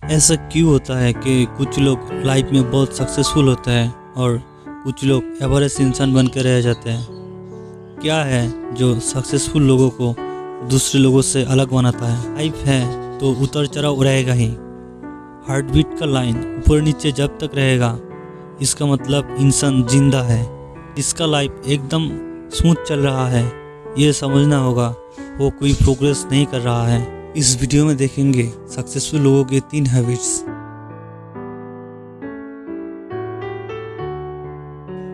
ऐसा क्यों होता है कि कुछ लोग लाइफ में बहुत सक्सेसफुल होते हैं और कुछ लोग एवरेज इंसान बन के रह जाते हैं? क्या है जो सक्सेसफुल लोगों को दूसरे लोगों से अलग बनाता है? लाइफ है तो उतर चढ़ाव रहेगा ही। हार्ट बीट का लाइन ऊपर नीचे जब तक रहेगा, इसका मतलब इंसान जिंदा है। इसका लाइफ एकदम स्मूथ चल रहा है, ये समझना होगा वो कोई प्रोग्रेस नहीं कर रहा है। इस वीडियो में देखेंगे सक्सेसफुल लोगों के 3 हैबिट्स।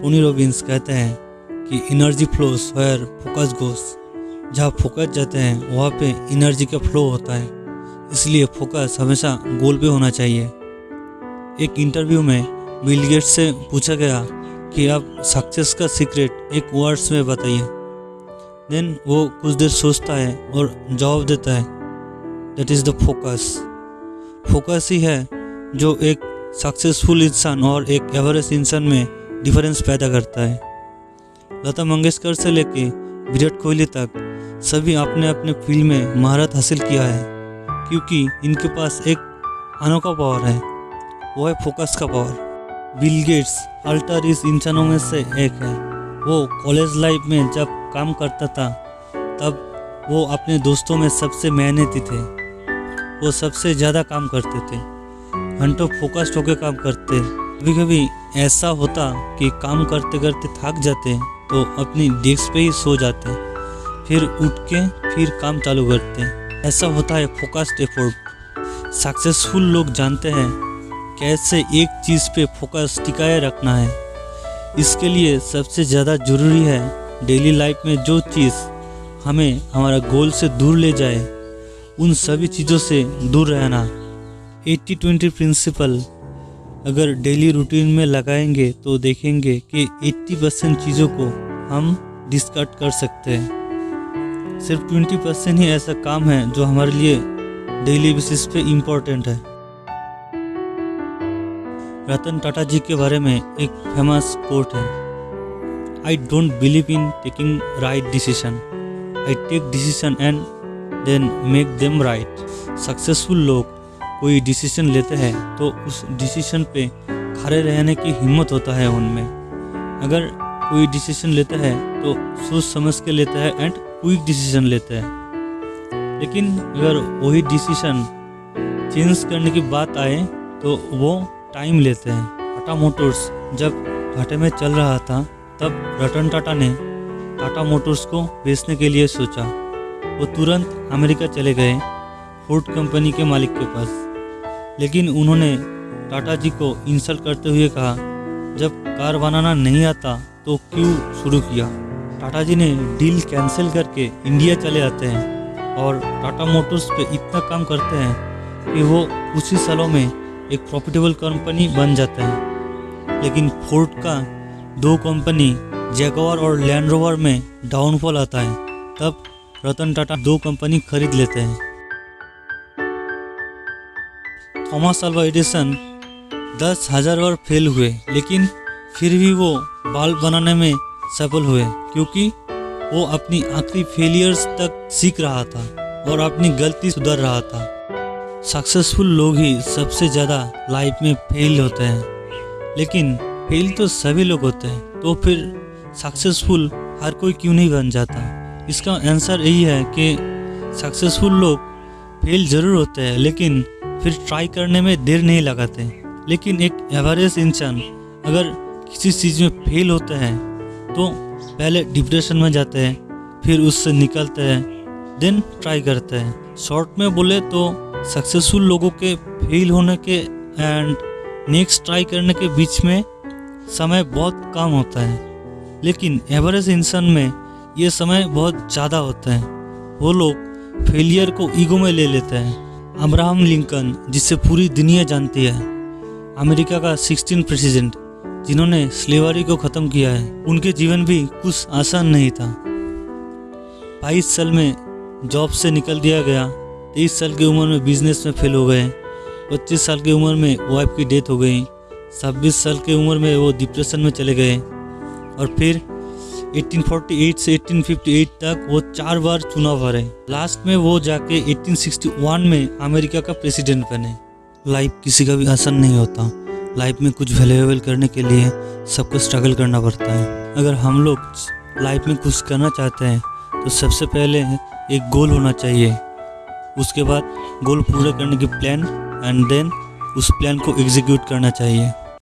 टोनी रॉबिन्स कहते हैं कि एनर्जी फ्लोस वेयर फोकस गोस। जहाँ फोकस जाते हैं वहाँ पे एनर्जी का फ्लो होता है, इसलिए फोकस हमेशा गोल पे होना चाहिए। एक इंटरव्यू में बिल गेट्स से पूछा गया कि आप सक्सेस का सीक्रेट एक वर्ड्स में बताइए। देन वो कुछ देर सोचता है और जवाब देता है, that is the focus. Focus ही है जो एक सक्सेसफुल इंसान और एक एवरेज इंसान में डिफरेंस पैदा करता है। लता मंगेशकर से लेके विराट कोहली तक सभी अपने अपने फील्ड में महारत हासिल किया है, क्योंकि इनके पास एक अनोखा पावर है, वो है फोकस का पावर। बिल गेट्स अल्टर इस इंसानों में से एक है। वो कॉलेज लाइफ में जब काम करता था तब वो अपने दोस्तों में सबसे मेहनती थे। वो सबसे ज़्यादा काम करते थे, घंटों फोकस्ड होकर काम करते। कभी कभी ऐसा होता कि काम करते करते थक जाते तो अपनी डेस्क पे ही सो जाते, फिर उठ के फिर काम चालू करते। ऐसा होता है फोकस्ड एफर्ट। सक्सेसफुल लोग जानते हैं कैसे एक चीज़ पे फोकस टिकाए रखना है। इसके लिए सबसे ज़्यादा ज़रूरी है डेली लाइफ में जो चीज़ हमें हमारा गोल से दूर ले जाए, उन सभी चीज़ों से दूर रहना। 80-20 प्रिंसिपल अगर डेली रूटीन में लगाएंगे तो देखेंगे कि 80% चीज़ों को हम डिस्कार्ड कर सकते हैं। सिर्फ 20% ही ऐसा काम है जो हमारे लिए डेली बेसिस पे इम्पोर्टेंट है। रतन टाटा जी के बारे में एक फेमस कोट है, I don't believe in taking right decision, I take decision and then make them right. Successful लोग कोई डिसीजन लेते हैं तो उस डिसीजन पे खड़े रहने की हिम्मत होता है उनमें। अगर कोई डिसीजन लेते हैं तो सोच समझ के लेते हैं एंड क्विक डिसीजन लेते हैं। लेकिन अगर वही डिसीजन चेंज करने की बात आए तो वो टाइम लेते हैं। टाटा मोटर्स जब घाटे में चल रहा था तब रतन टाटा ने टाटा मोटर्स को बेचने के लिए सोचा। वो तुरंत अमेरिका चले गए फोर्ड कंपनी के मालिक के पास, लेकिन उन्होंने टाटा जी को इंसल्ट करते हुए कहा, जब कार बनाना नहीं आता तो क्यों शुरू किया। टाटा जी ने डील कैंसिल करके इंडिया चले आते हैं और टाटा मोटर्स पे इतना काम करते हैं कि वो कुछ ही सालों में एक प्रॉफिटेबल कंपनी बन जाते हैं। लेकिन फोर्ड का 2 कंपनी जैगुआर और लैंड रोवर में डाउनफॉल आता है, तब रतन टाटा 2 कंपनी खरीद लेते हैं। थॉमस अल्वा एडिसन 10,000 बार फेल हुए, लेकिन फिर भी वो बल्ब बनाने में सफल हुए, क्योंकि वो अपनी आखिरी फेलियर्स तक सीख रहा था और अपनी गलती सुधार रहा था। सक्सेसफुल लोग ही सबसे ज़्यादा लाइफ में फेल होते हैं, लेकिन फेल तो सभी लोग होते हैं, तो फिर सक्सेसफुल हर कोई क्यों नहीं बन जाता? इसका आंसर यही है कि सक्सेसफुल लोग फेल ज़रूर होते हैं, लेकिन फिर ट्राई करने में देर नहीं लगाते। लेकिन एक एवरेज इंसान अगर किसी चीज़ में फेल होते हैं तो पहले डिप्रेशन में जाते हैं, फिर उससे निकलते हैं, देन ट्राई करते हैं। शॉर्ट में बोले तो सक्सेसफुल लोगों के फेल होने के एंड नेक्स्ट ट्राई करने के बीच में समय बहुत कम होता है, लेकिन एवरेज इंसान में ये समय बहुत ज़्यादा होता है। वो लोग फेलियर को ईगो में ले लेते हैं। अब्राहम लिंकन, जिसे पूरी दुनिया जानती है, अमेरिका का 16 प्रेसिडेंट जिन्होंने स्लेवरी को ख़त्म किया है, उनके जीवन भी कुछ आसान नहीं था। 22 साल में जॉब से निकल दिया गया, 23 साल की उम्र में बिजनेस में फेल हो गए, 25 साल की उम्र में वाइफ की डेथ हो गई, 26 साल की उम्र में वो डिप्रेशन में चले गए, और फिर 1848 से 1858 तक वो 4 बार चुनाव हारे। लास्ट में वो जाके 1861 में अमेरिका का प्रेसिडेंट बने। लाइफ किसी का भी आसान नहीं होता। लाइफ में कुछ वैल्यूएबल करने के लिए सबको स्ट्रगल करना पड़ता है। अगर हम लोग लाइफ में कुछ करना चाहते हैं तो सबसे पहले एक गोल होना चाहिए, उसके बाद गोल पूरा करने की प्लान एंड देन उस प्लान को एग्जीक्यूट करना चाहिए।